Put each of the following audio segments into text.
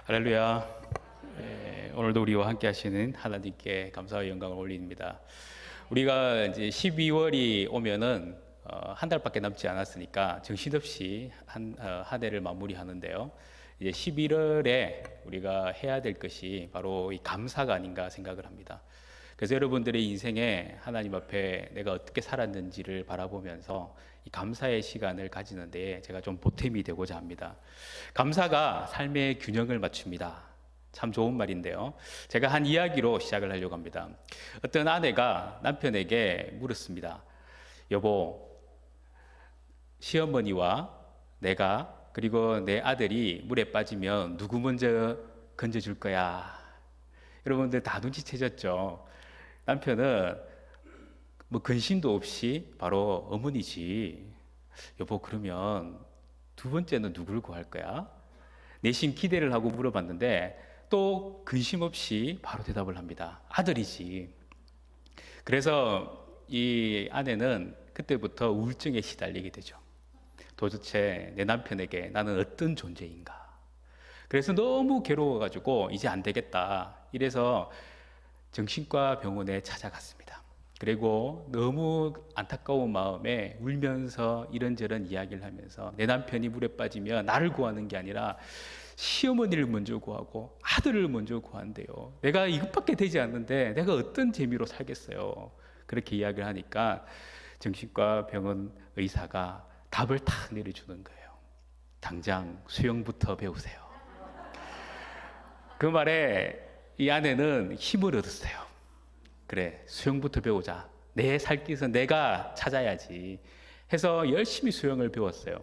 할렐루야. 오늘도 우리와 함께 하시는 하나님께 감사와 영광을 올립니다. 우리가 이제 12월이 오면은 한 달밖에 남지 않았으니까 정신없이 한 해를 마무리하는데요. 이제 11월에 우리가 해야 될 것이 바로 이 감사가 아닌가 생각을 합니다. 그래서 여러분들의 인생에 하나님 앞에 내가 어떻게 살았는지를 바라보면서 이 감사의 시간을 가지는데 제가 좀 보탬이 되고자 합니다. 감사가 삶의 균형을 맞춥니다. 참 좋은 말인데요. 제가 한 이야기로 시작을 하려고 합니다. 어떤 아내가 남편에게 물었습니다. 여보, 시어머니와 내가 그리고 내 아들이 물에 빠지면 누구 먼저 건져줄 거야? 여러분들 다 눈치채셨죠? 남편은 뭐 근심도 없이 바로 어머니지. 여보, 그러면 두 번째는 누굴 구할 거야? 내심 기대를 하고 물어봤는데 또 근심 없이 바로 대답을 합니다. 아들이지. 그래서 이 아내는 그때부터 우울증에 시달리게 되죠. 도대체 내 남편에게 나는 어떤 존재인가? 그래서 너무 괴로워가지고 이제 안 되겠다. 이래서 정신과 병원에 찾아갔습니다. 그리고 너무 안타까운 마음에 울면서 이런저런 이야기를 하면서 내 남편이 물에 빠지면 나를 구하는 게 아니라 시어머니를 먼저 구하고 아들을 먼저 구한대요. 내가 이것밖에 되지 않는데 내가 어떤 재미로 살겠어요. 그렇게 이야기를 하니까 정신과 병원 의사가 답을 탁 내려주는 거예요. 당장 수영부터 배우세요. 그 말에 이 아내는 힘을 얻었어요. 그래, 수영부터 배우자. 내 살 길은 내가 찾아야지 해서 열심히 수영을 배웠어요.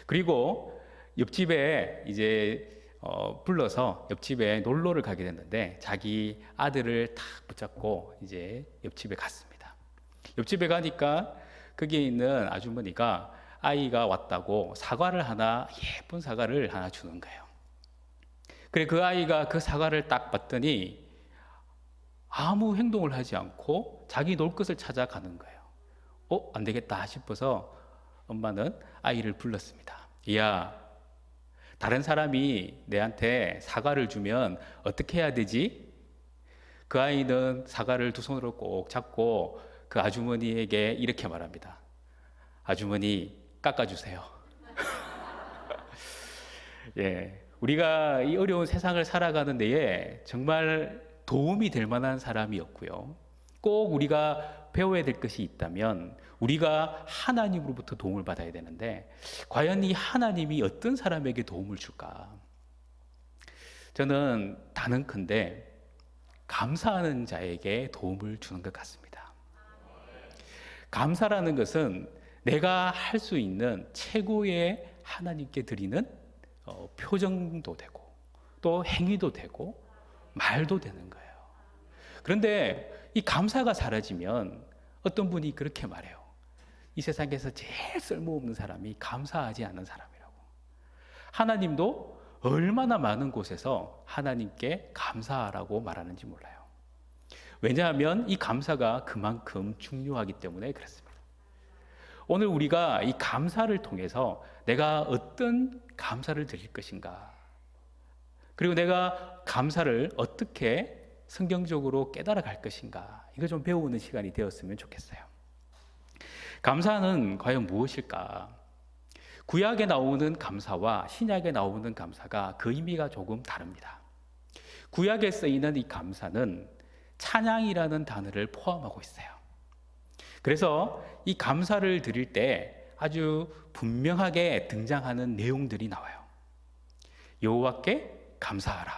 그리고 옆집에 이제 불러서 옆집에 놀러를 가게 됐는데 자기 아들을 탁 붙잡고 이제 옆집에 갔습니다. 옆집에 가니까 거기에 있는 아주머니가 아이가 왔다고 예쁜 사과를 하나 주는 거예요. 그래, 그 아이가 그 사과를 딱 봤더니 아무 행동을 하지 않고 자기 놀 것을 찾아가는 거예요. 안 되겠다 싶어서 엄마는 아이를 불렀습니다. 야, 다른 사람이 내한테 사과를 주면 어떻게 해야 되지? 그 아이는 사과를 두 손으로 꼭 잡고 그 아주머니에게 이렇게 말합니다. 아주머니, 깎아주세요. 예, 우리가 이 어려운 세상을 살아가는 데에 정말 도움이 될 만한 사람이었고요. 꼭 우리가 배워야 될 것이 있다면 우리가 하나님으로부터 도움을 받아야 되는데 과연 이 하나님이 어떤 사람에게 도움을 줄까? 저는 단언컨대 감사하는 자에게 도움을 주는 것 같습니다. 감사라는 것은 내가 할 수 있는 최고의 하나님께 드리는 표정도 되고 또 행위도 되고 말도 되는 거예요. 그런데 이 감사가 사라지면 어떤 분이 그렇게 말해요. 이 세상에서 제일 쓸모없는 사람이 감사하지 않는 사람이라고. 하나님도 얼마나 많은 곳에서 하나님께 감사하라고 말하는지 몰라요. 왜냐하면 이 감사가 그만큼 중요하기 때문에 그렇습니다. 오늘 우리가 이 감사를 통해서 내가 어떤 감사를 드릴 것인가, 그리고 내가 감사를 어떻게 성경적으로 깨달아 갈 것인가, 이거 좀 배우는 시간이 되었으면 좋겠어요. 감사는 과연 무엇일까? 구약에 나오는 감사와 신약에 나오는 감사가 그 의미가 조금 다릅니다. 구약에 쓰이는 이 감사는 찬양이라는 단어를 포함하고 있어요. 그래서 이 감사를 드릴 때 아주 분명하게 등장하는 내용들이 나와요. 여호와께 감사하라.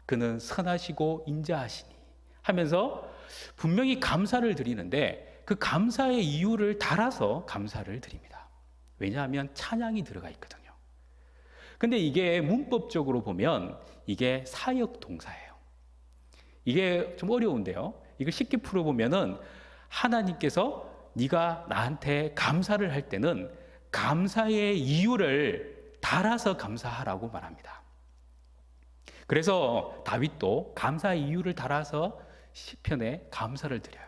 그는 선하시고 인자하시니 하면서 분명히 감사를 드리는데 그 감사의 이유를 달아서 감사를 드립니다. 왜냐하면 찬양이 들어가 있거든요. 근데 이게 문법적으로 보면 이게 사역 동사예요. 이게 좀 어려운데요. 이걸 쉽게 풀어보면은 하나님께서 네가 나한테 감사를 할 때는 감사의 이유를 달아서 감사하라고 말합니다. 그래서 다윗도 감사의 이유를 달아서 시편에 감사를 드려요.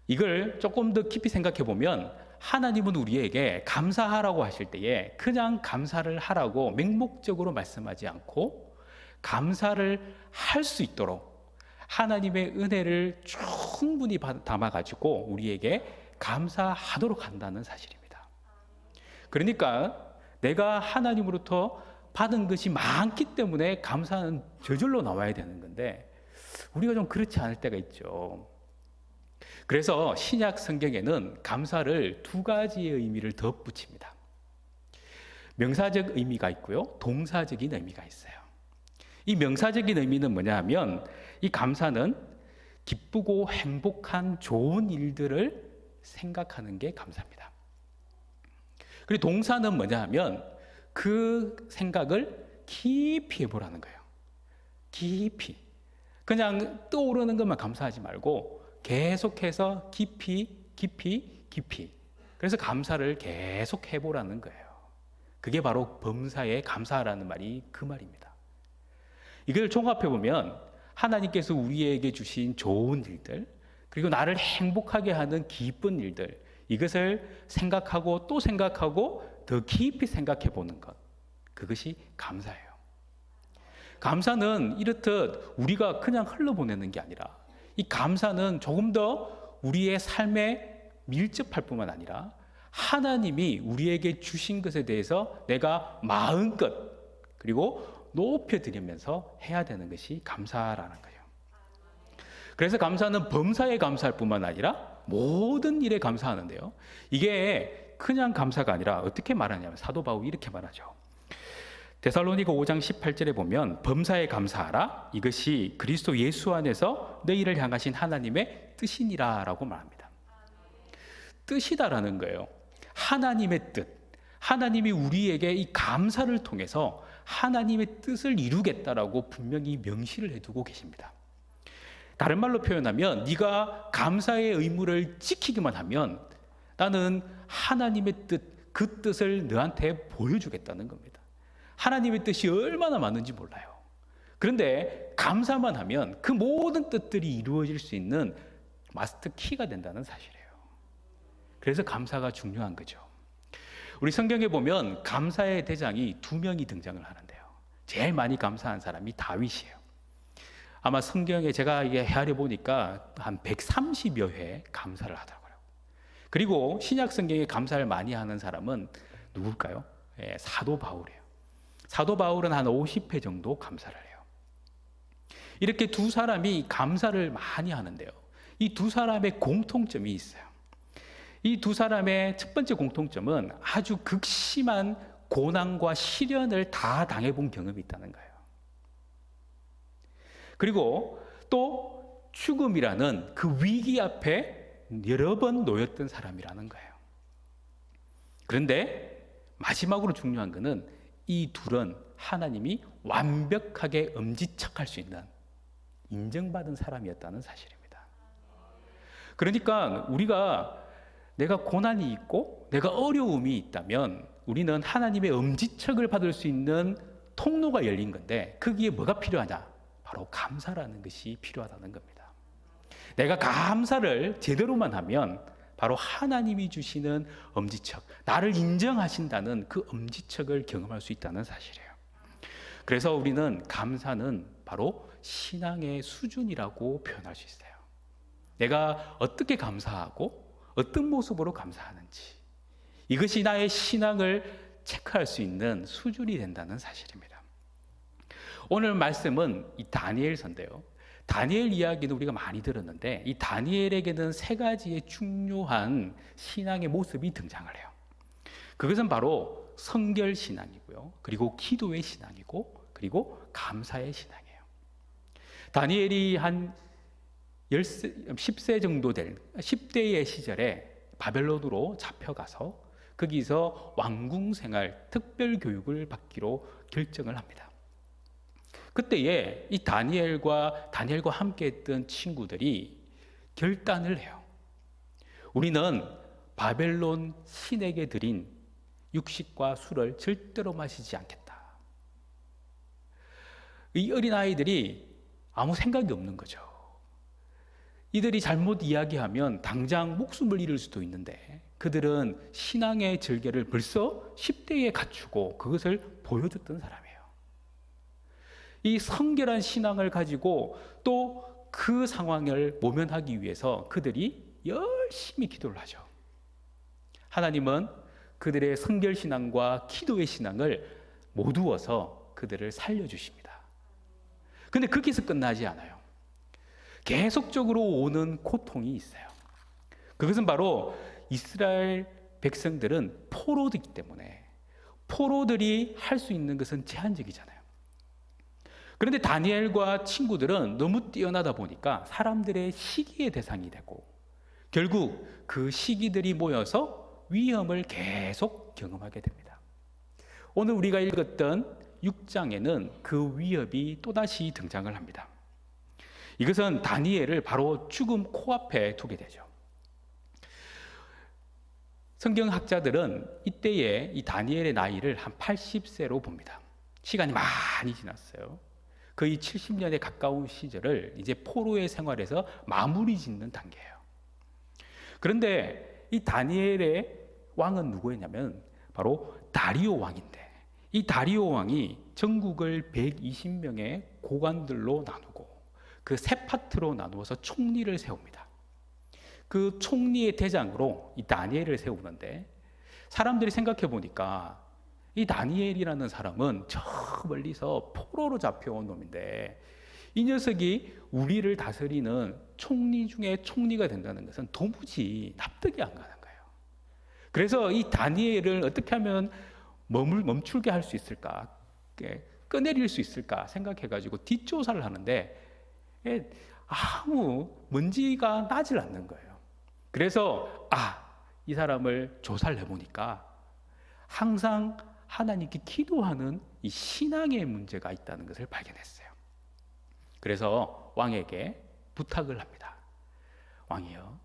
이걸 조금 더 깊이 생각해 보면 하나님은 우리에게 감사하라고 하실 때에 그냥 감사를 하라고 맹목적으로 말씀하지 않고 감사를 할 수 있도록 하나님의 은혜를 충분히 담아가지고 우리에게 감사하도록 한다는 사실입니다. 그러니까 내가 하나님으로부터 받은 것이 많기 때문에 감사는 저절로 나와야 되는 건데 우리가 좀 그렇지 않을 때가 있죠. 그래서 신약 성경에는 감사를 두 가지의 의미를 덧붙입니다. 명사적 의미가 있고요, 동사적인 의미가 있어요. 이 명사적인 의미는 뭐냐 하면 이 감사는 기쁘고 행복한 좋은 일들을 생각하는 게 감사입니다. 그리고 동사는 뭐냐 하면 그 생각을 깊이 해보라는 거예요. 깊이. 그냥 떠오르는 것만 감사하지 말고 계속해서 깊이. 그래서 감사를 계속 해보라는 거예요. 그게 바로 범사에 감사라는 말이 그 말입니다. 이걸 종합해보면 하나님께서 우리에게 주신 좋은 일들, 그리고 나를 행복하게 하는 기쁜 일들, 이것을 생각하고 또 생각하고 더 깊이 생각해 보는 것, 그것이 감사예요. 감사는 이렇듯 우리가 그냥 흘러보내는 게 아니라 이 감사는 조금 더 우리의 삶에 밀접할 뿐만 아니라 하나님이 우리에게 주신 것에 대해서 내가 마음껏 그리고 높여드리면서 해야 되는 것이 감사라는 거예요. 그래서 감사는 범사에 감사할 뿐만 아니라 모든 일에 감사하는데요. 이게 그냥 감사가 아니라 어떻게 말하냐면 사도 바울이 이렇게 말하죠. 데살로니가 5장 18절에 보면 범사에 감사하라. 이것이 그리스도 예수 안에서 너희를 향하신 하나님의 뜻이니라 라고 말합니다. 뜻이다라는 거예요. 하나님의 뜻. 하나님이 우리에게 이 감사를 통해서 하나님의 뜻을 이루겠다라고 분명히 명시를 해두고 계십니다. 다른 말로 표현하면 네가 감사의 의무를 지키기만 하면 나는 하나님의 뜻, 그 뜻을 너한테 보여주겠다는 겁니다. 하나님의 뜻이 얼마나 많은지 몰라요. 그런데 감사만 하면 그 모든 뜻들이 이루어질 수 있는 마스터 키가 된다는 사실이에요. 그래서 감사가 중요한 거죠. 우리 성경에 보면 감사의 대장이 2명이 등장을 하는데요. 제일 많이 감사한 사람이 다윗이에요. 아마 성경에 제가 이게 헤아려 보니까 한 130여 회 감사를 하더라고요. 그리고 신약 성경에 감사를 많이 하는 사람은 누굴까요? 사도 바울이에요. 사도 바울은 한 50회 정도 감사를 해요. 이렇게 두 사람이 감사를 많이 하는데요. 이 두 사람의 공통점이 있어요. 이 두 사람의 첫 번째 공통점은 아주 극심한 고난과 시련을 다 당해본 경험이 있다는 거예요. 그리고 또 죽음이라는 그 위기 앞에 여러 번 놓였던 사람이라는 거예요. 그런데 마지막으로 중요한 것은 이 둘은 하나님이 완벽하게 엄지척할 수 있는 인정받은 사람이었다는 사실입니다. 그러니까 우리가 내가 고난이 있고 내가 어려움이 있다면 우리는 하나님의 엄지척을 받을 수 있는 통로가 열린 건데 거기에 뭐가 필요하냐? 바로 감사라는 것이 필요하다는 겁니다. 내가 감사를 제대로만 하면 바로 하나님이 주시는 엄지척, 나를 인정하신다는 그 엄지척을 경험할 수 있다는 사실이에요. 그래서 우리는 감사는 바로 신앙의 수준이라고 표현할 수 있어요. 내가 어떻게 감사하고 어떤 모습으로 감사하는지, 이것이 나의 신앙을 체크할 수 있는 수준이 된다는 사실입니다. 오늘 말씀은 이 다니엘서인데요. 다니엘 이야기는 우리가 많이 들었는데 이 다니엘에게는 세 가지의 중요한 신앙의 모습이 등장을 해요. 그것은 바로 성결 신앙이고요. 그리고 기도의 신앙이고 그리고 감사의 신앙이에요. 다니엘이 한 10세 정도 될 10대의 시절에 바벨론으로 잡혀가서 거기서 왕궁 생활 특별 교육을 받기로 결정을 합니다. 그때에 이 다니엘과 함께 했던 친구들이 결단을 해요. 우리는 바벨론 신에게 드린 육식과 술을 절대로 마시지 않겠다. 이 어린아이들이 아무 생각이 없는 거죠. 이들이 잘못 이야기하면 당장 목숨을 잃을 수도 있는데 그들은 신앙의 절개를 벌써 10대에 갖추고 그것을 보여줬던 사람이에요. 이 성결한 신앙을 가지고 또 그 상황을 모면하기 위해서 그들이 열심히 기도를 하죠. 하나님은 그들의 성결신앙과 기도의 신앙을 모두어서 그들을 살려주십니다. 근데 거기서 끝나지 않아요. 계속적으로 오는 고통이 있어요. 그것은 바로 이스라엘 백성들은 포로이기 때문에 포로들이 할 수 있는 것은 제한적이잖아요. 그런데 다니엘과 친구들은 너무 뛰어나다 보니까 사람들의 시기의 대상이 되고 결국 그 시기들이 모여서 위험을 계속 경험하게 됩니다. 오늘 우리가 읽었던 6장에는 그 위협이 또다시 등장을 합니다. 이것은 다니엘을 바로 죽음 코앞에 두게 되죠. 성경학자들은 이때에 이 다니엘의 나이를 한 80세로 봅니다. 시간이 많이 지났어요. 거의 70년에 가까운 시절을 이제 포로의 생활에서 마무리 짓는 단계예요. 그런데 이 다니엘의 왕은 누구였냐면 바로 다리오 왕인데 이 다리오 왕이 전국을 120명의 고관들로 나누고 그 세 파트로 나누어서 총리를 세웁니다. 그 총리의 대장으로 이 다니엘을 세우는데 사람들이 생각해 보니까 이 다니엘이라는 사람은 저 멀리서 포로로 잡혀온 놈인데 이 녀석이 우리를 다스리는 총리 중에 총리가 된다는 것은 도무지 납득이 안 가는 거예요. 그래서 이 다니엘을 어떻게 하면 멈추게 할 수 있을까, 꺼내릴 수 있을까 생각해가지고 뒷조사를 하는데 아무 먼지가 나질 않는 거예요. 그래서 이 사람을 조사를 해보니까 항상 하나님께 기도하는 이 신앙의 문제가 있다는 것을 발견했어요. 그래서 왕에게 부탁을 합니다. 왕이요,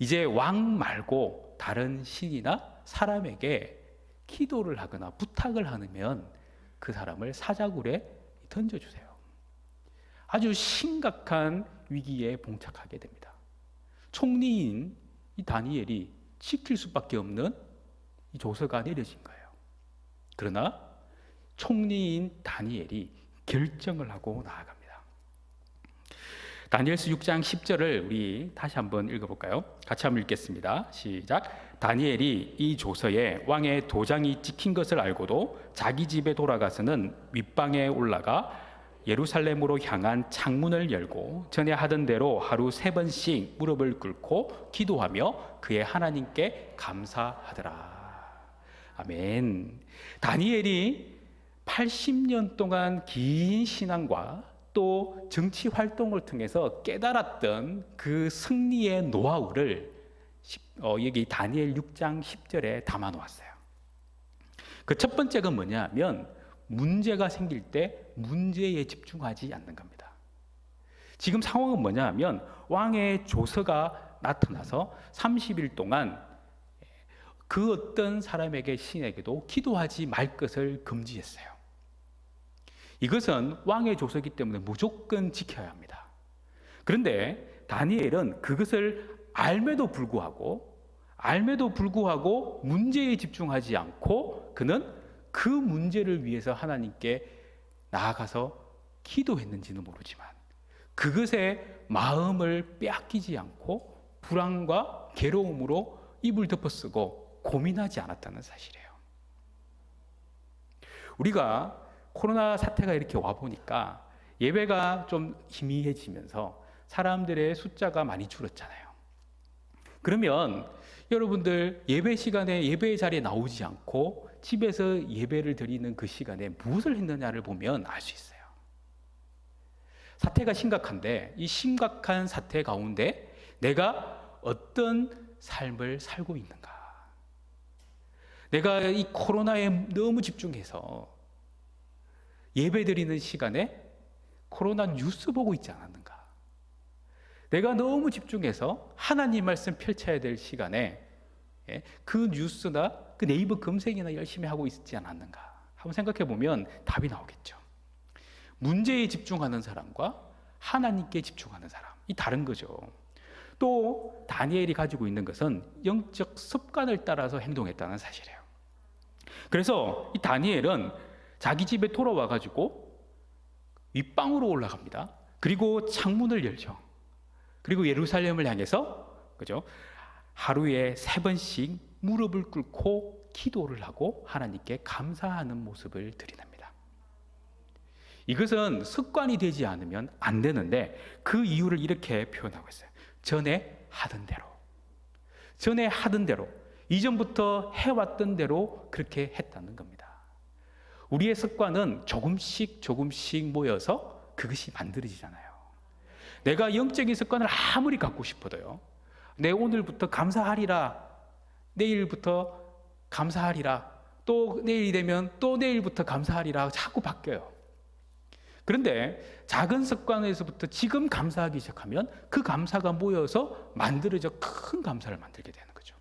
이제 왕 말고 다른 신이나 사람에게 기도를 하거나 부탁을 하면 그 사람을 사자굴에 던져주세요. 아주 심각한 위기에 봉착하게 됩니다. 총리인 이 다니엘이 지킬 수밖에 없는 이 조서가 내려진 거예요. 그러나 총리인 다니엘이 결정을 하고 나아갑니다. 다니엘서 6장 10절을 우리 다시 한번 읽어볼까요? 같이 한번 읽겠습니다. 시작. 다니엘이 이 조서에 왕의 도장이 찍힌 것을 알고도 자기 집에 돌아가서는 윗방에 올라가 예루살렘으로 향한 창문을 열고 전에 하던 대로 하루 3번씩 무릎을 꿇고 기도하며 그의 하나님께 감사하더라. 아멘. 다니엘이 80년 동안 긴 신앙과 또 정치 활동을 통해서 깨달았던 그 승리의 노하우를 여기 다니엘 6장 10절에 담아 놓았어요. 그 첫 번째가 뭐냐 하면 문제가 생길 때 문제에 집중하지 않는 겁니다. 지금 상황은 뭐냐 하면 왕의 조서가 나타나서 30일 동안 그 어떤 사람에게 신에게도 기도하지 말 것을 금지했어요. 이것은 왕의 조서이기 때문에 무조건 지켜야 합니다. 그런데 다니엘은 그것을 알매도 불구하고 문제에 집중하지 않고 그는 그 문제를 위해서 하나님께 나아가서 기도했는지는 모르지만 그것에 마음을 빼앗기지 않고 불안과 괴로움으로 입을 덮어쓰고 고민하지 않았다는 사실이에요. 우리가 코로나 사태가 이렇게 와보니까 예배가 좀 희미해지면서 사람들의 숫자가 많이 줄었잖아요. 그러면 여러분들 예배 시간에 예배의 자리에 나오지 않고 집에서 예배를 드리는 그 시간에 무엇을 했느냐를 보면 알 수 있어요. 사태가 심각한데 이 심각한 사태 가운데 내가 어떤 삶을 살고 있는가? 내가 이 코로나에 너무 집중해서 예배 드리는 시간에 코로나 뉴스 보고 있지 않았는가? 내가 너무 집중해서 하나님 말씀 펼쳐야 될 시간에 그 뉴스나 그 네이버 검색이나 열심히 하고 있지 않았는가? 한번 생각해 보면 답이 나오겠죠. 문제에 집중하는 사람과 하나님께 집중하는 사람, 이 다른 거죠. 또 다니엘이 가지고 있는 것은 영적 습관을 따라서 행동했다는 사실이에요. 그래서 이 다니엘은 자기 집에 돌아와 가지고 윗방으로 올라갑니다. 그리고 창문을 열죠. 그리고 예루살렘을 향해서 그죠? 하루에 3번씩 무릎을 꿇고 기도를 하고 하나님께 감사하는 모습을 드러냅니다. 이것은 습관이 되지 않으면 안 되는데 그 이유를 이렇게 표현하고 있어요. 전에 하던 대로 이전부터 해왔던 대로 그렇게 했다는 겁니다. 우리의 습관은 조금씩 모여서 그것이 만들어지잖아요. 내가 영적인 습관을 아무리 갖고 싶어도요, 내 오늘부터 감사하리라, 내일부터 감사하리라, 또 내일이 되면 또 내일부터 감사하리라 자꾸 바뀌어요. 그런데 작은 습관에서부터 지금 감사하기 시작하면 그 감사가 모여서 만들어져 큰 감사를 만들게 되는 거죠.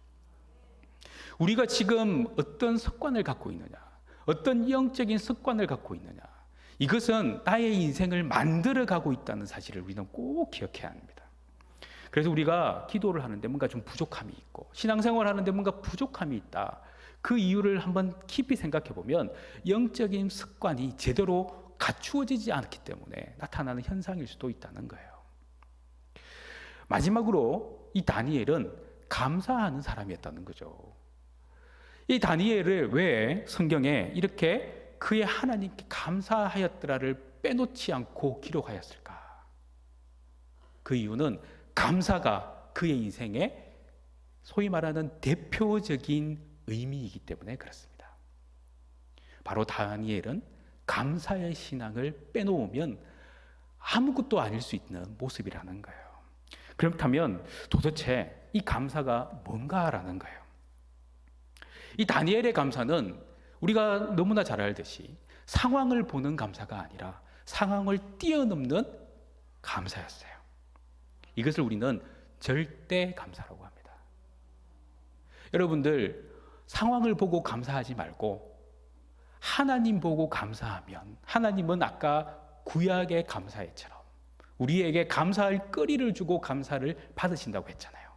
우리가 지금 어떤 습관을 갖고 있느냐, 어떤 영적인 습관을 갖고 있느냐, 이것은 나의 인생을 만들어가고 있다는 사실을 우리는 꼭 기억해야 합니다. 그래서 우리가 기도를 하는데 뭔가 좀 부족함이 있고 신앙생활을 하는데 뭔가 부족함이 있다. 그 이유를 한번 깊이 생각해 보면 영적인 습관이 제대로 갖추어지지 않기 때문에 나타나는 현상일 수도 있다는 거예요. 마지막으로 이 다니엘은 감사하는 사람이었다는 거죠. 이 다니엘을 왜 성경에 이렇게 그의 하나님께 감사하였더라를 빼놓지 않고 기록하였을까? 그 이유는 감사가 그의 인생의 소위 말하는 대표적인 의미이기 때문에 그렇습니다. 바로 다니엘은 감사의 신앙을 빼놓으면 아무것도 아닐 수 있는 모습이라는 거예요. 그렇다면 도대체 이 감사가 뭔가라는 거예요. 이 다니엘의 감사는 우리가 너무나 잘 알듯이 상황을 보는 감사가 아니라 상황을 뛰어넘는 감사였어요. 이것을 우리는 절대 감사라고 합니다. 여러분들, 상황을 보고 감사하지 말고 하나님 보고 감사하면 하나님은 아까 구약의 감사회처럼 우리에게 감사할 거리를 주고 감사를 받으신다고 했잖아요.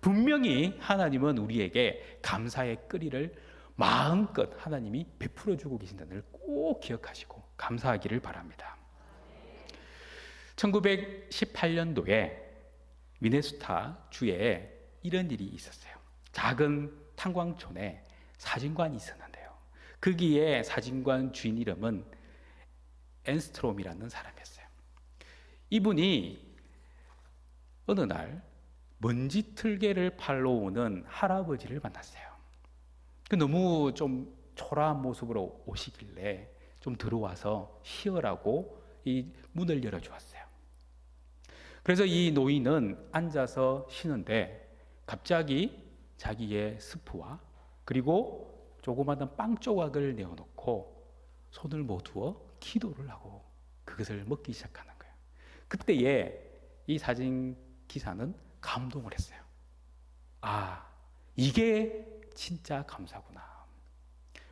분명히 하나님은 우리에게 감사의 거리를 마음껏 하나님이 베풀어 주고 계신다는 걸 꼭 기억하시고 감사하기를 바랍니다. 1918년도에 미네소타 주에 이런 일이 있었어요. 작은 탄광촌에 사진관이 있었는데요. 거기에 사진관 주인 이름은 앤스트롬이라는 사람이었어요. 이분이 어느 날 먼지 틀개를 팔러 오는 할아버지를 만났어요. 너무 좀 초라한 모습으로 오시길래 좀 들어와서 쉬어라고 이 문을 열어주었어요. 그래서 이 노인은 앉아서 쉬는데 갑자기 자기의 스프와 그리고 조그마한 빵 조각을 내어놓고 손을 모두어 기도를 하고 그것을 먹기 시작하는 거예요. 그때에 이 사진 기사는 감동을 했어요. 아, 이게 진짜 감사구나.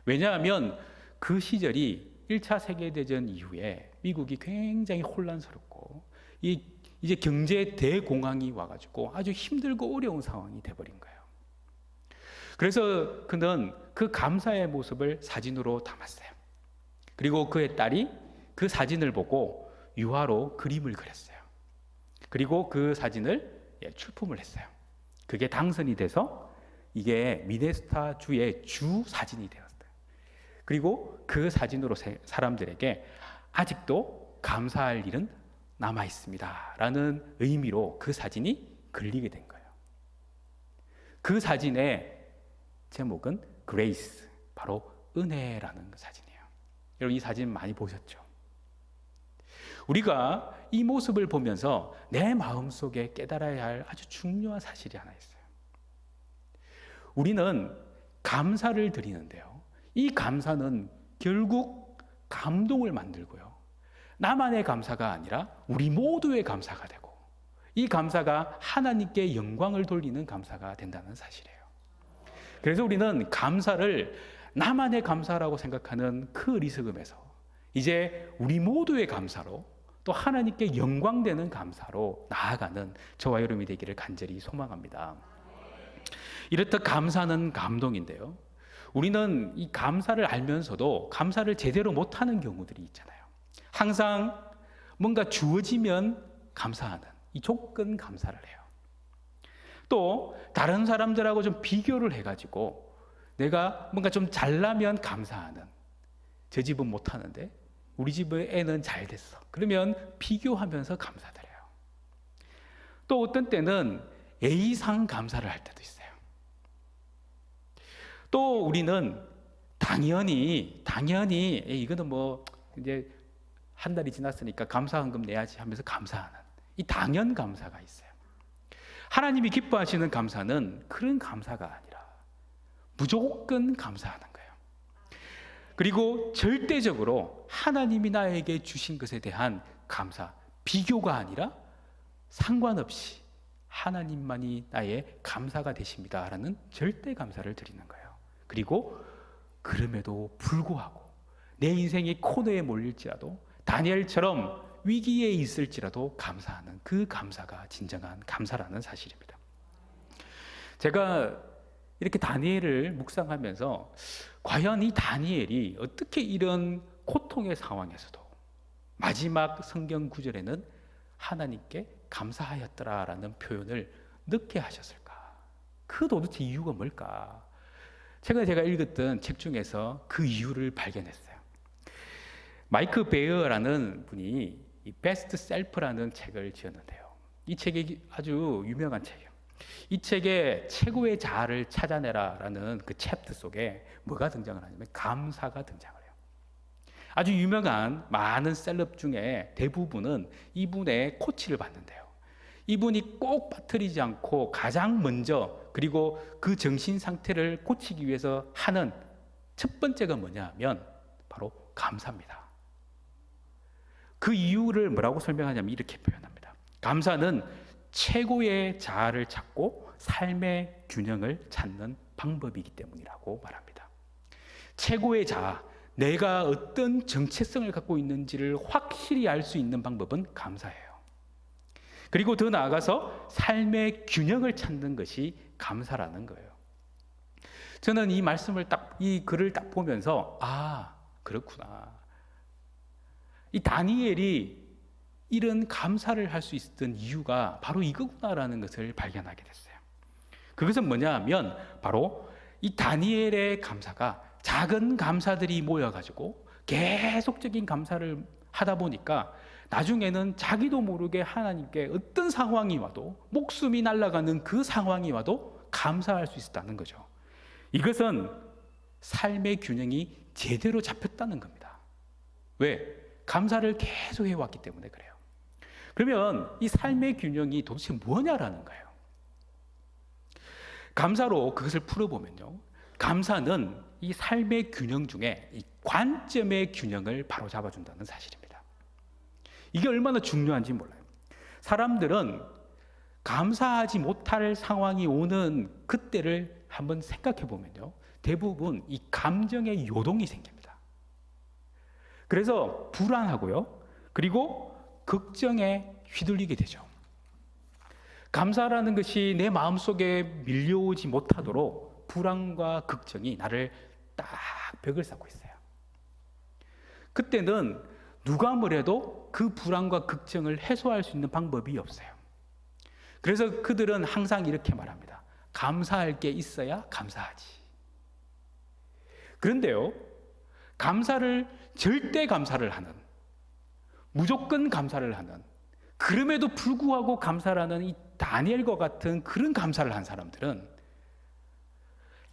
왜냐하면 그 시절이 1차 세계대전 이후에 미국이 굉장히 혼란스럽고 이제 경제 대공황이 와가지고 아주 힘들고 어려운 상황이 돼버린 거예요. 그래서 그는 그 감사의 모습을 사진으로 담았어요. 그리고 그의 딸이 그 사진을 보고 유화로 그림을 그렸어요. 그리고 그 사진을 출품을 했어요. 그게 당선이 돼서 이게 미네소타 주의 주 사진이 되었어요. 그리고 그 사진으로 사람들에게 아직도 감사할 일은 남아 있습니다 라는 의미로 그 사진이 걸리게 된 거예요. 그 사진의 제목은 그레이스, 바로 은혜라는 사진이에요. 여러분 이 사진 많이 보셨죠? 우리가 이 모습을 보면서 내 마음속에 깨달아야 할 아주 중요한 사실이 하나 있어요. 우리는 감사를 드리는데요, 이 감사는 결국 감동을 만들고요, 나만의 감사가 아니라 우리 모두의 감사가 되고 이 감사가 하나님께 영광을 돌리는 감사가 된다는 사실이에요. 그래서 우리는 감사를 나만의 감사라고 생각하는 그 어리석음에서 이제 우리 모두의 감사로, 또 하나님께 영광되는 감사로 나아가는 저와 여러분이 되기를 간절히 소망합니다. 이렇듯 감사는 감동인데요. 우리는 이 감사를 알면서도 감사를 제대로 못하는 경우들이 있잖아요. 항상 뭔가 주어지면 감사하는 이 조건 감사를 해요. 또 다른 사람들하고 좀 비교를 해가지고 내가 뭔가 좀 잘나면 감사하는, 저 집은 못하는데 우리 집의 애는 잘 됐어, 그러면 비교하면서 감사드려요. 또 어떤 때는 A상 감사를 할 때도 있어요. 또 우리는 당연히 이거는 뭐 이제 한 달이 지났으니까 감사헌금 내야지 하면서 감사하는 이 당연 감사가 있어요. 하나님이 기뻐하시는 감사는 그런 감사가 아니라 무조건 감사하는 거예요. 그리고 절대적으로 하나님이 나에게 주신 것에 대한 감사, 비교가 아니라 상관없이 하나님만이 나의 감사가 되십니다라는 절대 감사를 드리는 거예요. 그리고 그럼에도 불구하고 내 인생이 코너에 몰릴지라도 다니엘처럼 위기에 있을지라도 감사하는 그 감사가 진정한 감사라는 사실입니다. 제가 이렇게 다니엘을 묵상하면서 과연 이 다니엘이 어떻게 이런 고통의 상황에서도 마지막 성경 구절에는 하나님께 감사하였더라라는 표현을 넣게 하셨을까? 그 도대체 이유가 뭘까? 최근에 제가 읽었던 책 중에서 그 이유를 발견했어요. 마이크 베어라는 분이 이 베스트 셀프라는 책을 지었는데요. 이 책이 아주 유명한 책이에요. 이 책에 최고의 자아를 찾아내라라는 그 챕터 속에 뭐가 등장을 하냐면 감사가 등장을 해요. 아주 유명한 많은 셀럽 중에 대부분은 이분의 코치를 받는데요. 이분이 꼭 빠뜨리지 않고 가장 먼저 그리고 그 정신 상태를 고치기 위해서 하는 첫 번째가 뭐냐 하면 바로 감사입니다. 그 이유를 뭐라고 설명하냐면 이렇게 표현합니다. 감사는 최고의 자아를 찾고 삶의 균형을 찾는 방법이기 때문이라고 말합니다. 최고의 자아, 내가 어떤 정체성을 갖고 있는지를 확실히 알 수 있는 방법은 감사예요. 그리고 더 나아가서 삶의 균형을 찾는 것이 감사라는 거예요. 저는 이 말씀을 이 글을 딱 보면서 그렇구나. 이 다니엘이 이런 감사를 할 수 있었던 이유가 바로 이거구나라는 것을 발견하게 됐어요. 그것은 뭐냐 하면 바로 이 다니엘의 감사가 작은 감사들이 모여가지고 계속적인 감사를 하다 보니까 나중에는 자기도 모르게 하나님께 어떤 상황이 와도 목숨이 날아가는 그 상황이 와도 감사할 수 있었다는 거죠. 이것은 삶의 균형이 제대로 잡혔다는 겁니다. 왜? 감사를 계속 해왔기 때문에 그래요. 그러면 이 삶의 균형이 도대체 뭐냐라는 거예요. 감사로 그것을 풀어보면요, 감사는 이 삶의 균형 중에 이 관점의 균형을 바로 잡아준다는 사실입니다. 이게 얼마나 중요한지 몰라요. 사람들은 감사하지 못할 상황이 오는 그때를 한번 생각해 보면요, 대부분 이 감정의 요동이 생깁니다. 그래서 불안하고요, 그리고 걱정에 휘둘리게 되죠. 감사라는 것이 내 마음속에 밀려오지 못하도록 불안과 걱정이 나를 딱 벽을 쌓고 있어요. 그때는 누가 뭐래도 그 불안과 걱정을 해소할 수 있는 방법이 없어요. 그래서 그들은 항상 이렇게 말합니다. 감사할 게 있어야 감사하지. 그런데요, 절대 감사를 하는, 무조건 감사를 하는, 그럼에도 불구하고 감사라는 이 다니엘과 같은 그런 감사를 한 사람들은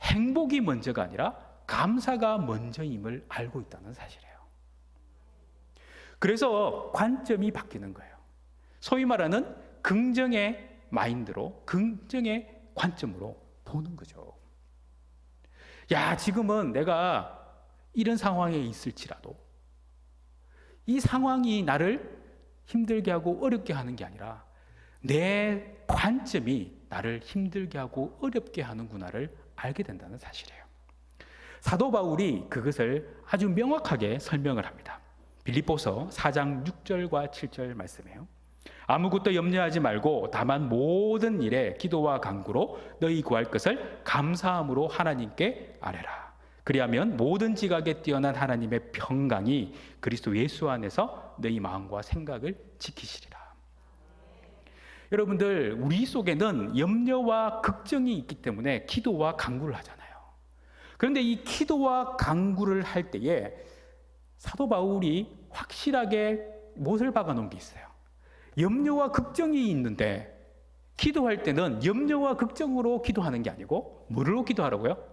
행복이 먼저가 아니라 감사가 먼저임을 알고 있다는 사실이에요. 그래서 관점이 바뀌는 거예요. 소위 말하는 긍정의 마인드로, 긍정의 관점으로 보는 거죠. 지금은 내가 이런 상황에 있을지라도 이 상황이 나를 힘들게 하고 어렵게 하는 게 아니라 내 관점이 나를 힘들게 하고 어렵게 하는구나를 알게 된다는 사실이에요. 사도 바울이 그것을 아주 명확하게 설명을 합니다. 빌립보서 4장 6절과 7절 말씀이에요. 아무것도 염려하지 말고 다만 모든 일에 기도와 간구로 너희 구할 것을 감사함으로 하나님께 아뢰라. 그리하면 모든 지각에 뛰어난 하나님의 평강이 그리스도 예수 안에서 너희 마음과 생각을 지키시리라. 여러분들, 우리 속에는 염려와 걱정이 있기 때문에 기도와 간구를 하잖아요. 그런데 이 기도와 간구를 할 때에 사도 바울이 확실하게 못을 박아 놓은 게 있어요. 염려와 걱정이 있는데 기도할 때는 염려와 걱정으로 기도하는 게 아니고 뭐로 기도하라고요?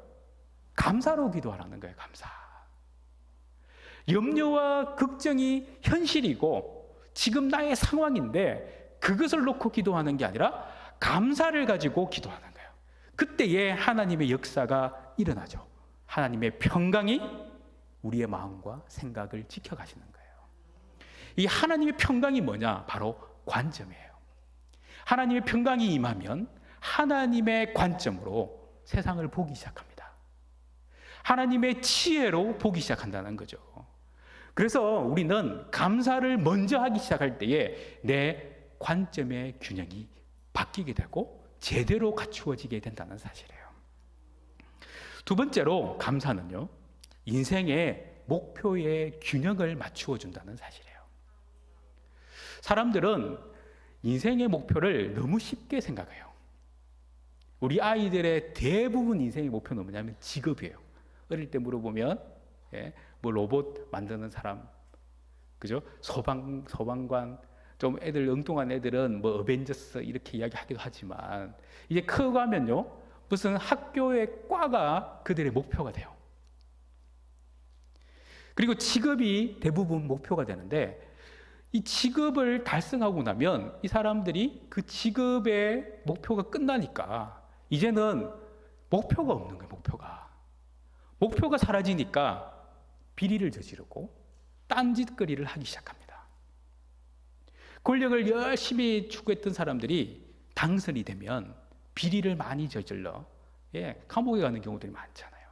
감사로 기도하라는 거예요. 감사. 염려와 걱정이 현실이고 지금 나의 상황인데 그것을 놓고 기도하는 게 아니라 감사를 가지고 기도하는 거예요. 그때에 하나님의 역사가 일어나죠. 하나님의 평강이 우리의 마음과 생각을 지켜가시는 거예요. 이 하나님의 평강이 뭐냐? 바로 관점이에요. 하나님의 평강이 임하면 하나님의 관점으로 세상을 보기 시작합니다. 하나님의 지혜로 보기 시작한다는 거죠. 그래서 우리는 감사를 먼저 하기 시작할 때에 내 관점의 균형이 바뀌게 되고 제대로 갖추어지게 된다는 사실이에요. 두 번째로 감사는요, 인생의 목표의 균형을 맞추어 준다는 사실이에요. 사람들은 인생의 목표를 너무 쉽게 생각해요. 우리 아이들의 대부분 인생의 목표는 뭐냐면 직업이에요. 어릴 때 물어보면 뭐 로봇 만드는 사람, 그죠? 소방관, 좀 애들 엉뚱한 애들은 뭐 어벤져스 이렇게 이야기하기도 하지만 이제 크고 가면요, 무슨 학교의 과가 그들의 목표가 돼요. 그리고 직업이 대부분 목표가 되는데 이 직업을 달성하고 나면 이 사람들이 그 직업의 목표가 끝나니까 이제는 목표가 없는 거예요. 목표가 사라지니까 비리를 저지르고 딴짓거리를 하기 시작합니다. 권력을 열심히 추구했던 사람들이 당선이 되면 비리를 많이 저질러 감옥에 가는 경우들이 많잖아요.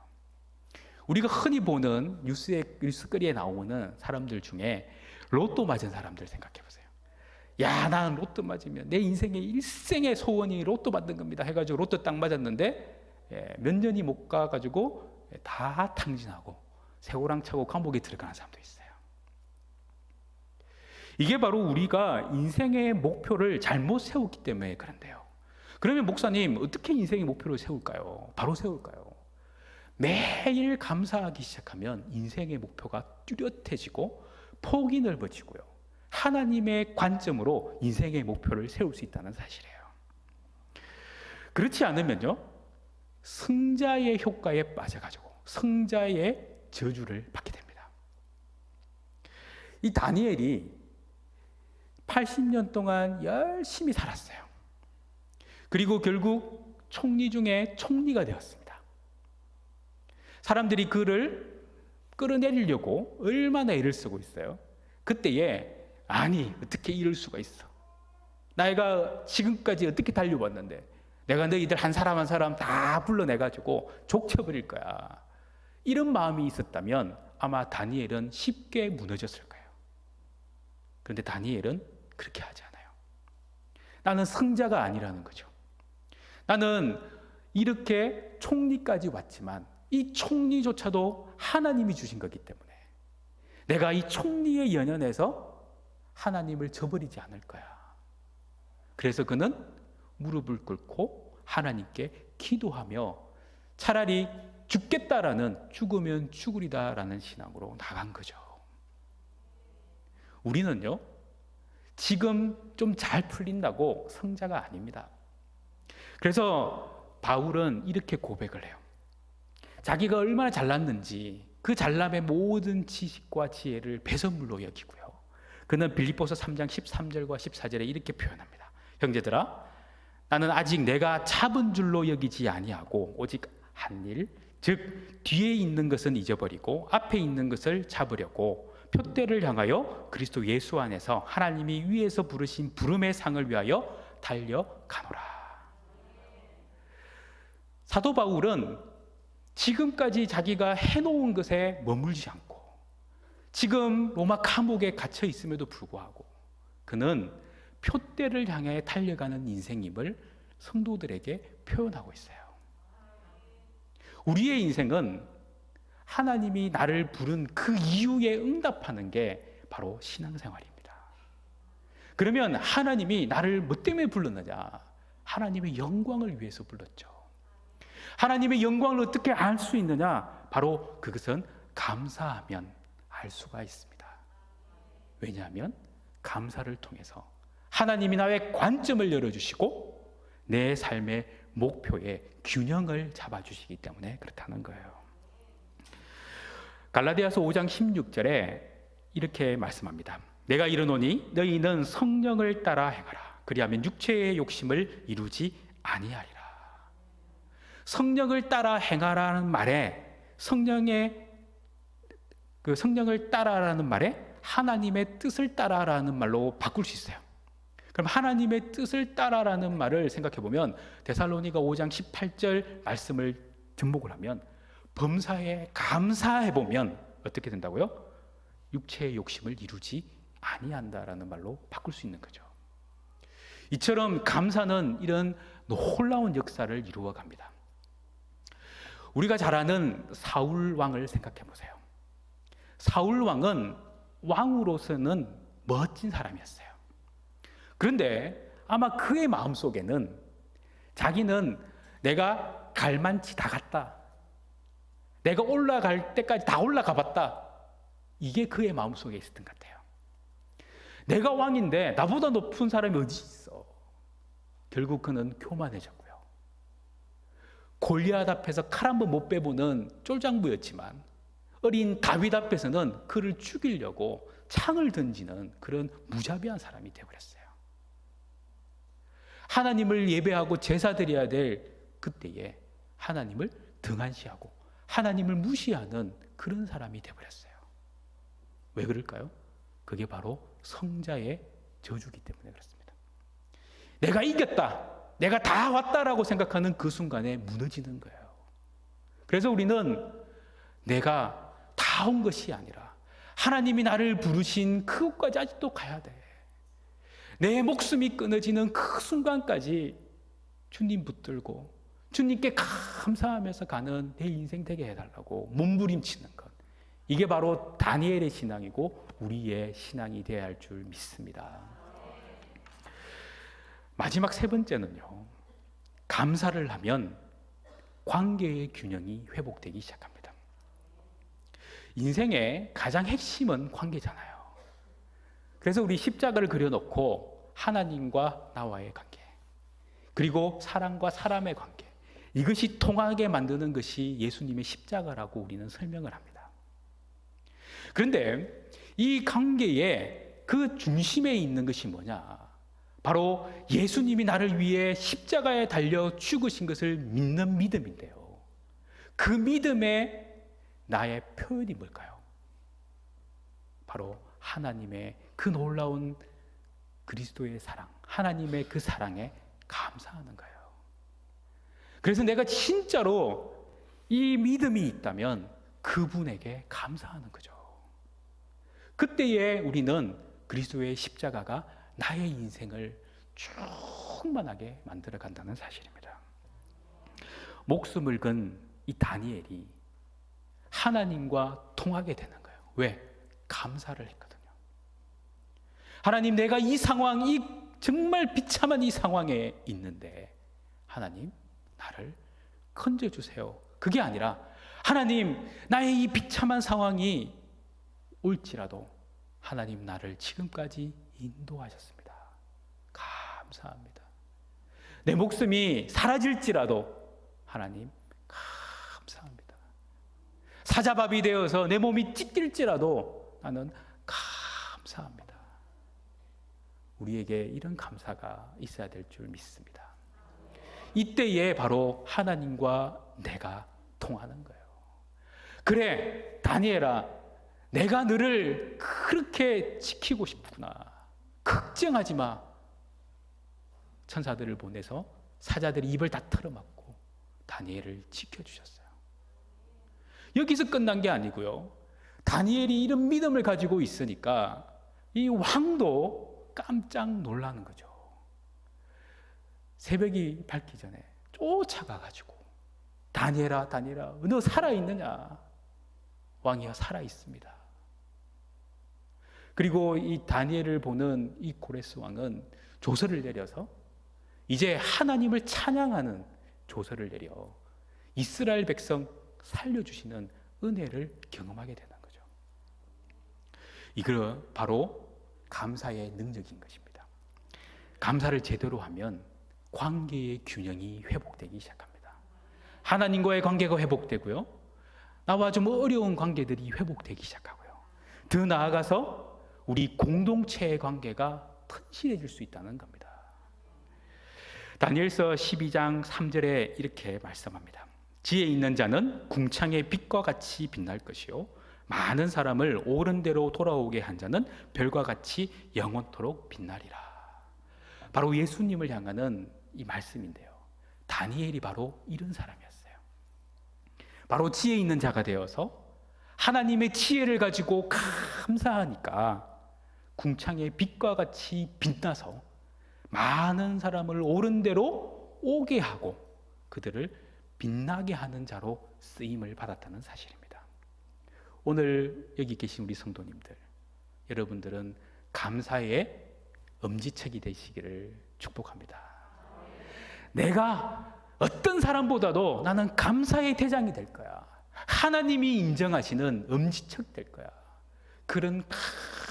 우리가 흔히 보는 뉴스거리에 나오는 사람들 중에 로또 맞은 사람들 생각해 보세요. 야, 나는 로또 맞으면 내 인생의 일생의 소원이 로또 받는 겁니다 해가지고 로또 딱 맞았는데 몇 년이 못 가가지고 다 탕진하고 세호랑 차고 감옥에 들어가는 사람도 있어요. 이게 바로 우리가 인생의 목표를 잘못 세웠기 때문에 그런데요. 그러면 목사님, 어떻게 인생의 목표를 세울까요? 바로 세울까요? 매일 감사하기 시작하면 인생의 목표가 뚜렷해지고 폭이 넓어지고요. 하나님의 관점으로 인생의 목표를 세울 수 있다는 사실이에요. 그렇지 않으면요, 승자의 효과에 빠져가지고 승자의 저주를 받게 됩니다. 이 다니엘이 80년 동안 열심히 살았어요. 그리고 결국 총리 중에 총리가 되었습니다. 사람들이 그를 끌어내리려고 얼마나 애를 쓰고 있어요. 그때에 아니, 어떻게 이럴 수가 있어. 내가 지금까지 어떻게 달려왔는데 내가 너희들 한 사람 한 사람 다 불러내가지고 족쳐버릴 거야. 이런 마음이 있었다면 아마 다니엘은 쉽게 무너졌을 거예요. 그런데 다니엘은 그렇게 하지 않아요. 나는 승자가 아니라는 거죠. 나는 이렇게 총리까지 왔지만 이 총리조차도 하나님이 주신 거기 때문에 내가 이 총리의 연연에서 하나님을 저버리지 않을 거야. 그래서 그는 무릎을 꿇고 하나님께 기도하며 차라리 죽겠다라는, 죽으면 죽으리다라는 신앙으로 나간 거죠. 우리는요, 지금 좀 잘 풀린다고 성자가 아닙니다. 그래서 바울은 이렇게 고백을 해요. 자기가 얼마나 잘났는지 그 잘남의 모든 지식과 지혜를 배선물로 여기고요. 그는 빌립보서 3장 13절과 14절에 이렇게 표현합니다. 형제들아, 나는 아직 내가 잡은 줄로 여기지 아니하고 오직 한 일, 즉 뒤에 있는 것은 잊어버리고 앞에 있는 것을 잡으려고 표대를 향하여 그리스도 예수 안에서 하나님이 위에서 부르신 부름의 상을 위하여 달려가노라. 사도 바울은 지금까지 자기가 해놓은 것에 머물지 않고 지금 로마 감옥에 갇혀 있음에도 불구하고 그는 표대를 향해 달려가는 인생임을 성도들에게 표현하고 있어요. 우리의 인생은 하나님이 나를 부른 그 이유에 응답하는 게 바로 신앙생활입니다. 그러면 하나님이 나를 뭐 때문에 불렀느냐? 하나님의 영광을 위해서 불렀죠. 하나님의 영광을 어떻게 알 수 있느냐? 바로 그것은 감사하면 알 수가 있습니다. 왜냐하면 감사를 통해서 하나님이 나의 관점을 열어주시고 내 삶의 목표에 균형을 잡아주시기 때문에 그렇다는 거예요. 갈라디아서 5장 16절에 이렇게 말씀합니다. 내가 이르노니 너희는 성령을 따라 행하라. 그리하면 육체의 욕심을 이루지 아니하리라. 성령을 따라 행하라는 말에 성령을 따라라는 말에 하나님의 뜻을 따라라는 말로 바꿀 수 있어요. 그럼 하나님의 뜻을 따라라는 말을 생각해 보면 데살로니가 5장 18절 말씀을 접목을 하면 범사에 감사해 보면 어떻게 된다고요? 육체의 욕심을 이루지 아니한다라는 말로 바꿀 수 있는 거죠. 이처럼 감사는 이런 놀라운 역사를 이루어 갑니다. 우리가 잘 아는 사울 왕을 생각해 보세요. 사울 왕은 왕으로서는 멋진 사람이었어요. 그런데 아마 그의 마음속에는 자기는 내가 갈 만치 다 갔다. 내가 올라갈 때까지 다 올라가 봤다. 이게 그의 마음속에 있었던 것 같아요. 내가 왕인데 나보다 높은 사람이 어디 있어? 결국 그는 교만해졌고요. 골리앗 앞에서 칼 한 번 못 빼보는 쫄장부였지만 어린 다윗 앞에서는 그를 죽이려고 창을 던지는 그런 무자비한 사람이 되어버렸어요. 하나님을 예배하고 제사 드려야 될 그때에 하나님을 등한시하고 하나님을 무시하는 그런 사람이 되어버렸어요. 왜 그럴까요? 그게 바로 성자의 저주기 때문에 그렇습니다. 내가 이겼다, 내가 다 왔다라고 생각하는 그 순간에 무너지는 거예요. 그래서 우리는 내가 다 온 것이 아니라 하나님이 나를 부르신 그곳까지 아직도 가야 돼. 내 목숨이 끊어지는 그 순간까지 주님 붙들고 주님께 감사하면서 가는 내 인생 되게 해달라고 몸부림치는 것. 이게 바로 다니엘의 신앙이고 우리의 신앙이 되어야 할 줄 믿습니다. 마지막 세 번째는요. 감사를 하면 관계의 균형이 회복되기 시작합니다. 인생의 가장 핵심은 관계잖아요. 그래서 우리 십자가를 그려놓고 하나님과 나와의 관계, 그리고 사람과 사람의 관계, 이것이 통하게 만드는 것이 예수님의 십자가라고 우리는 설명을 합니다. 그런데 이 관계의 그 중심에 있는 것이 뭐냐? 바로 예수님이 나를 위해 십자가에 달려 죽으신 것을 믿는 믿음인데요. 그 믿음의 나의 표현이 뭘까요? 바로 하나님의 그 놀라운 그리스도의 사랑, 하나님의 그 사랑에 감사하는 거예요. 그래서 내가 진짜로 이 믿음이 있다면 그분에게 감사하는 거죠. 그때에 우리는 그리스도의 십자가가 나의 인생을 충만하게 만들어 간다는 사실입니다. 목숨을 건 이 다니엘이 하나님과 통하게 되는 거예요. 왜? 감사를 했거든요. 하나님, 내가 이 상황, 이 정말 비참한 이 상황에 있는데 하나님, 나를 건져주세요. 그게 아니라 하나님, 나의 이 비참한 상황이 올지라도 하나님 나를 지금까지 인도하셨습니다. 감사합니다. 내 목숨이 사라질지라도 하나님 감사합니다. 사자밥이 되어서 내 몸이 찢길지라도 나는 감사합니다. 우리에게 이런 감사가 있어야 될 줄 믿습니다. 이때에 바로 하나님과 내가 통하는 거예요. 그래, 다니엘아, 내가 너를 그렇게 지키고 싶구나. 걱정하지 마. 천사들을 보내서 사자들이 입을 다 털어막고 다니엘을 지켜주셨어요. 여기서 끝난 게 아니고요. 다니엘이 이런 믿음을 가지고 있으니까 이 왕도 깜짝 놀라는 거죠. 새벽이 밝기 전에 쫓아가가지고 다니엘아, 다니엘아, 너 살아있느냐? 왕이여, 살아있습니다. 그리고 이 다니엘을 보는 이 고레스 왕은 조서를 내려서 이제 하나님을 찬양하는 조서를 내려 이스라엘 백성 살려주시는 은혜를 경험하게 되는 거죠. 이거 바로 감사의 능력인 것입니다. 감사를 제대로 하면 관계의 균형이 회복되기 시작합니다. 하나님과의 관계가 회복되고요, 나와 좀 어려운 관계들이 회복되기 시작하고요, 더 나아가서 우리 공동체의 관계가 튼실해질 수 있다는 겁니다. 다니엘서 12장 3절에 이렇게 말씀합니다. 지혜 있는 자는 궁창의 빛과 같이 빛날 것이요, 많은 사람을 옳은 대로 돌아오게 한 자는 별과 같이 영원토록 빛나리라. 바로 예수님을 향하는 이 말씀인데요, 다니엘이 바로 이런 사람이었어요. 바로 지혜 있는 자가 되어서 하나님의 지혜를 가지고 감사하니까 궁창의 빛과 같이 빛나서 많은 사람을 옳은 대로 오게 하고 그들을 빛나게 하는 자로 쓰임을 받았다는 사실입니다. 오늘 여기 계신 우리 성도님들, 여러분들은 감사의 엄지척이 되시기를 축복합니다. 내가 어떤 사람보다도 나는 감사의 대장이 될 거야. 하나님이 인정하시는 엄지척 될 거야. 그런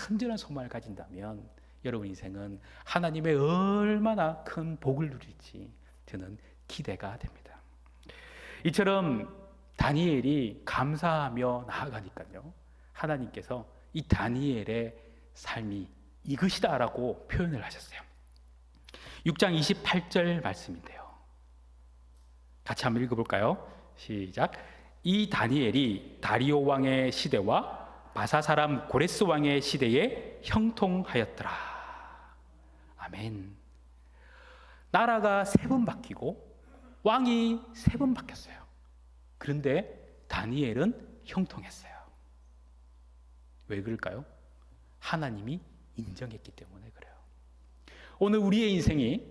간절한 소망을 가진다면 여러분 인생은 하나님의 얼마나 큰 복을 누릴지 저는 기대가 됩니다. 이처럼 다니엘이 감사하며 나아가니까요, 하나님께서 이 다니엘의 삶이 이것이다 라고 표현을 하셨어요. 6장 28절 말씀인데요, 같이 한번 읽어볼까요? 시작. 이 다니엘이 다리오 왕의 시대와 바사 사람 고레스 왕의 시대에 형통하였더라. 아멘. 나라가 3번 바뀌고 왕이 3번 바뀌었어요. 그런데 다니엘은 형통했어요. 왜 그럴까요? 하나님이 인정했기 때문에 그래요. 오늘 우리의 인생이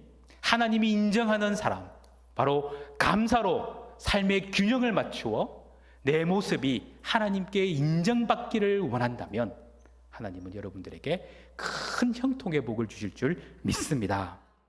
하나님이 인정하는 사람, 바로 감사로 삶의 균형을 맞추어 내 모습이 하나님께 인정받기를 원한다면 하나님은 여러분들에게 큰 형통의 복을 주실 줄 믿습니다.